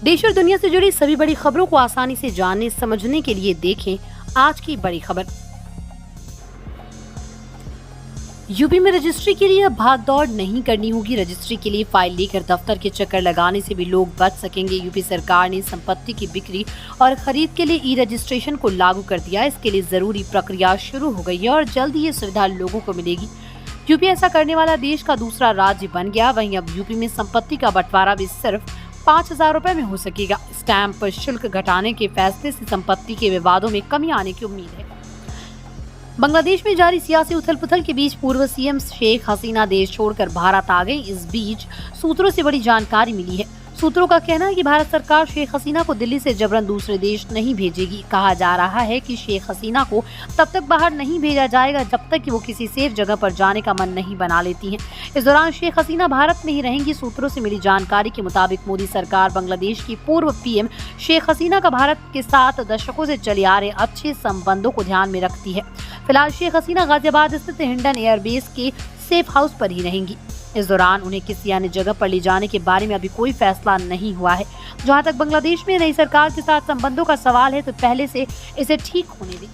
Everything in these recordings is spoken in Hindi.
देश और दुनिया से जुड़ी सभी बड़ी खबरों को आसानी से जानने समझने के लिए देखें आज की बड़ी खबर। यूपी में रजिस्ट्री के लिए अब भाग दौड़ नहीं करनी होगी। रजिस्ट्री के लिए फाइल लेकर दफ्तर के चक्कर लगाने से भी लोग बच सकेंगे। यूपी सरकार ने संपत्ति की बिक्री और खरीद के लिए ई रजिस्ट्रेशन को लागू कर दिया। इसके लिए जरूरी प्रक्रिया शुरू हो गई है और जल्द ही ये सुविधा लोगों को मिलेगी। यूपी ऐसा करने वाला देश का दूसरा राज्य बन गया। वहीं अब यूपी में संपत्ति का बंटवारा भी सिर्फ 5,000 रुपए में हो सकेगा। स्टैंप शुल्क घटाने के फैसले से संपत्ति के विवादों में कमी आने की उम्मीद है। बांग्लादेश में जारी सियासी उथल-पुथल के बीच पूर्व सीएम शेख हसीना देश छोड़कर भारत आ गई। इस बीच सूत्रों से बड़ी जानकारी मिली है। सूत्रों का कहना है कि भारत सरकार शेख हसीना को दिल्ली से जबरन दूसरे देश नहीं भेजेगी। कहा जा रहा है कि शेख हसीना को तब तक बाहर नहीं भेजा जाएगा जब तक कि वो किसी सेफ जगह पर जाने का मन नहीं बना लेती हैं। इस दौरान शेख हसीना भारत में ही रहेंगी। सूत्रों से मिली जानकारी के मुताबिक मोदी सरकार बांग्लादेश की पूर्व पीएम शेख हसीना का भारत के साथ दशकों से चले आ रहे अच्छे संबंधों को ध्यान में रखती है। फिलहाल शेख हसीना गाजियाबाद स्थित हिंडन एयरबेस के सेफ हाउस पर ही रहेंगी। इस दौरान उन्हें किसी अन्य जगह पर ले जाने के बारे में अभी कोई फैसला नहीं हुआ है। जहां तक बांग्लादेश में नई सरकार के साथ संबंधों का सवाल है तो पहले से इसे ठीक होने दें।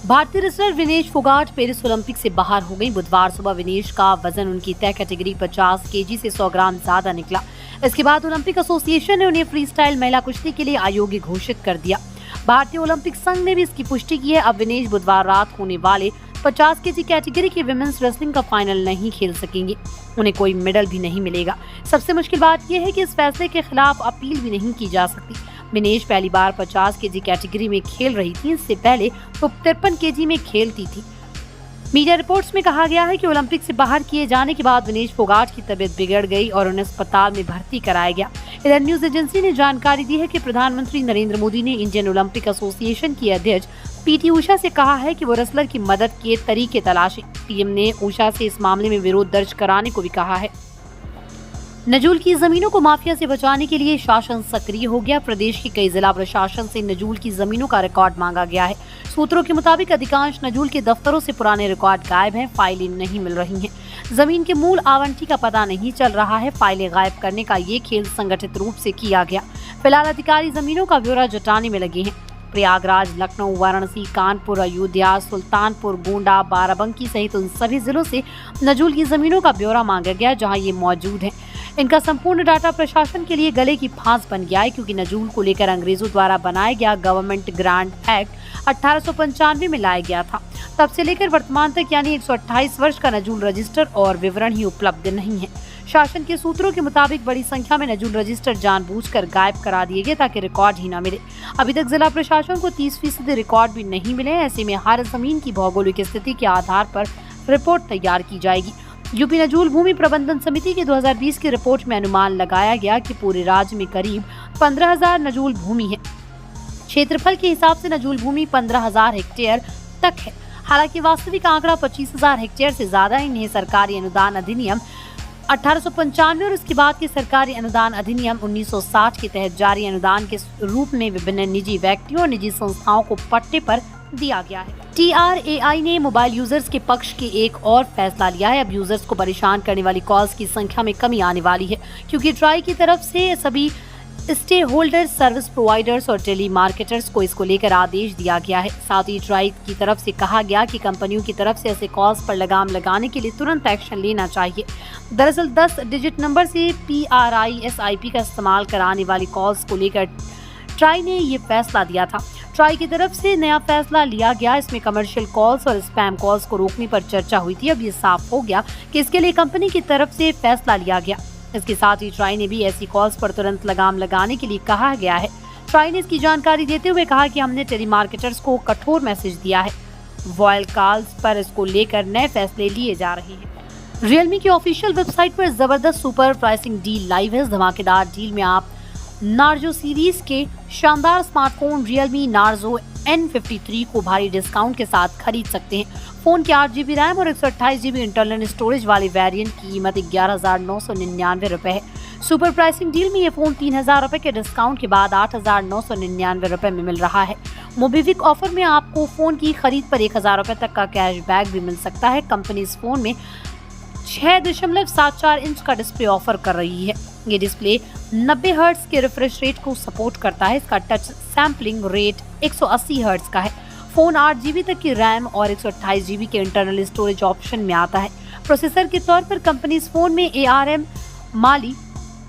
भारतीय wrestler Vinesh Phogat Paris Olympic से बाहर हो गई। बुधवार सुबह विनेश का वजन उनकी तय कैटेगरी 50 केजी से 100 ग्राम ज्यादा निकला। इसके बाद ओलंपिक एसोसिएशन ने उन्हें फ्री स्टाइल महिला कुश्ती के लिए अयोग्य घोषित कर दिया। भारतीय ओलंपिक संघ ने भी इसकी पुष्टि की है। अब विनेश बुधवार रात होने वाले 50 केजी कैटेगरी की विमेंस रेसलिंग का फाइनल नहीं खेल सकेंगे। उन्हें कोई मेडल भी नहीं मिलेगा। सबसे मुश्किल बात यह है कि इस फैसले के खिलाफ अपील भी नहीं की जा सकती। विनेश पहली बार 50 केजी कैटेगरी में खेल रही थी। इससे पहले वो 53 केजी में खेलती थी। मीडिया रिपोर्ट्स में कहा गया है कि ओलंपिक से बाहर किए जाने के बाद विनेश फोगाट की तबीयत बिगड़ गई और उन्हें अस्पताल में भर्ती कराया गया। इधर न्यूज एजेंसी ने जानकारी दी है कि प्रधानमंत्री नरेंद्र मोदी ने इंडियन ओलंपिक एसोसिएशन की अध्यक्ष पीटी उषा से कहा है कि वो रेसलर की मदद के तरीके तलाशें। पीएम ने उषा से इस मामले में विरोध दर्ज कराने को भी कहा है। नजूल की जमीनों को माफिया से बचाने के लिए शासन सक्रिय हो गया। प्रदेश के कई जिला प्रशासन से नजूल की जमीनों का रिकॉर्ड मांगा गया है। सूत्रों के मुताबिक अधिकांश नजूल के दफ्तरों से पुराने रिकॉर्ड गायब हैं। फाइलें नहीं मिल रही हैं। जमीन के मूल आवंटी का पता नहीं चल रहा है। फाइलें गायब करने का ये खेल संगठित रूप से किया गया। फिलहाल अधिकारी जमीनों का ब्यौरा जुटाने में लगे हैं। प्रयागराज, लखनऊ, वाराणसी, कानपुर, अयोध्या, सुल्तानपुर, गोंडा, बाराबंकी सहित उन सभी जिलों से नजूल की जमीनों का ब्यौरा मांगा गया जहां ये मौजूद है। इनका संपूर्ण डाटा प्रशासन के लिए गले की फांस बन गया है क्योंकि नजूल को लेकर अंग्रेजों द्वारा बनाया गया गवर्नमेंट ग्रांट एक्ट 1895 में लाया गया था। तब से लेकर वर्तमान तक यानी 128 वर्ष का नजूल रजिस्टर और विवरण ही उपलब्ध नहीं है। शासन के सूत्रों के मुताबिक बड़ी संख्या में नजूल रजिस्टर जानबूझकर गायब करा दिए गए ताकि रिकॉर्ड ही न मिले। अभी तक जिला प्रशासन को 30% रिकॉर्ड भी नहीं मिले। ऐसे में हर जमीन की भौगोलिक स्थिति के आधार पर रिपोर्ट तैयार की जाएगी। यूपी नजूल भूमि प्रबंधन समिति की 2020 की रिपोर्ट में अनुमान लगाया गया कि पूरे राज्य में करीब 15,000 नजूल भूमि है। क्षेत्रफल के हिसाब से नजूल भूमि 15,000 हेक्टेयर तक है। हालांकि वास्तविक आंकड़ा 25,000 हेक्टेयर से ज्यादा। इन्हें सरकारी अनुदान अधिनियम 1895 और उसके बाद के सरकारी अनुदान अधिनियम 1960 के तहत जारी अनुदान के रूप में विभिन्न निजी व्यक्तियों और निजी संस्थाओं को पट्टे पर दिया गया है। TRAI ने मोबाइल यूजर्स के पक्ष के एक और फैसला लिया है। अब यूजर्स को परेशान करने वाली कॉल्स की संख्या में कमी आने वाली है क्योंकि ट्राई की तरफ से सभी स्टे होल्डर, सर्विस प्रोवाइडर्स और टेली मार्केटर्स को इसको लेकर आदेश दिया गया है। साथ ही ट्राई की तरफ से कहा गया कि कंपनियों की तरफ से ऐसे कॉल्स पर लगाम लगाने के लिए तुरंत एक्शन लेना चाहिए। दरअसल 10 डिजिट नंबर से PRISIP का इस्तेमाल कराने वाली कॉल्स को लेकर ट्राई ने ये फैसला दिया था। ट्राई की तरफ से नया फैसला लिया गया। इसमें कमर्शियल कॉल्स और स्पैम कॉल्स को रोकने पर चर्चा हुई थी। अब ये साफ हो गया कि इसके लिए कंपनी की तरफ से फैसला लिया गया। इसके साथ ही ट्राई ने भी ऐसी कॉल्स पर तुरंत लगाम लगाने के लिए कहा गया है। ट्राई ने इसकी जानकारी देते हुए कहा कि हमने टेलीमार्केटर्स को कठोर मैसेज दिया है। वॉयल कॉल्स पर इसको लेकर नए फैसले लिए जा रहे हैं। रियलमी की ऑफिशियल वेबसाइट पर जबरदस्त सुपर प्राइसिंग डील लाइव है। इस धमाकेदार डील में आप नार्जो सीरीज के शानदार स्मार्टफोन Realme Narzo N53 को भारी डिस्काउंट के साथ खरीद सकते हैं। फोन के 8GB रैम और 128GB इंटरनल स्टोरेज वाले वेरिएंट की कीमत 11,999 रुपए है। सुपर प्राइसिंग डील में ये फोन 3,000 रुपए के डिस्काउंट के बाद 8,999 रुपए में मिल रहा है। मोबिविक ऑफर में आपको फोन की खरीद पर 1,000 रुपए तक का कैशबैक भी मिल सकता है। कंपनी इस फोन में 6.74 इंच का डिस्प्ले ऑफर कर रही है। ये डिस्प्ले 90 हर्ट्ज के रिफ्रेश रेट को सपोर्ट करता है। इसका टच सैम्पलिंग रेट 180 हर्ट्ज का है। फोन 8 GB तक की रैम और 128 GB के इंटरनल स्टोरेज ऑप्शन में आता है। प्रोसेसर के तौर पर कंपनी इस फोन में ARM Mali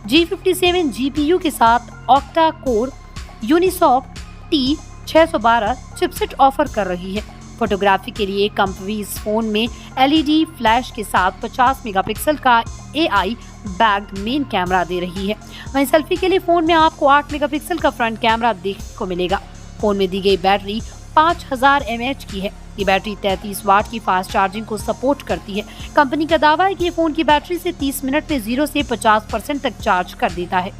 G57 GPU के साथ octa core Unisoc T612 chipset offer कर रही है। फोटोग्राफी के लिए कंपनी इस फोन में LED फ्लैश के साथ 50 मेगापिक्सल का AI बैग्ड मेन कैमरा दे रही है। वहीं सेल्फी के लिए फोन में आपको 8 मेगापिक्सल का फ्रंट कैमरा देखने को मिलेगा। फोन में दी गई बैटरी 5000 mAh की है। ये बैटरी 33 वाट की फास्ट चार्जिंग को सपोर्ट करती है। कंपनी का दावा है कि ये फोन की बैटरी से 30 मिनट में 0 से 50% तक चार्ज कर देता है।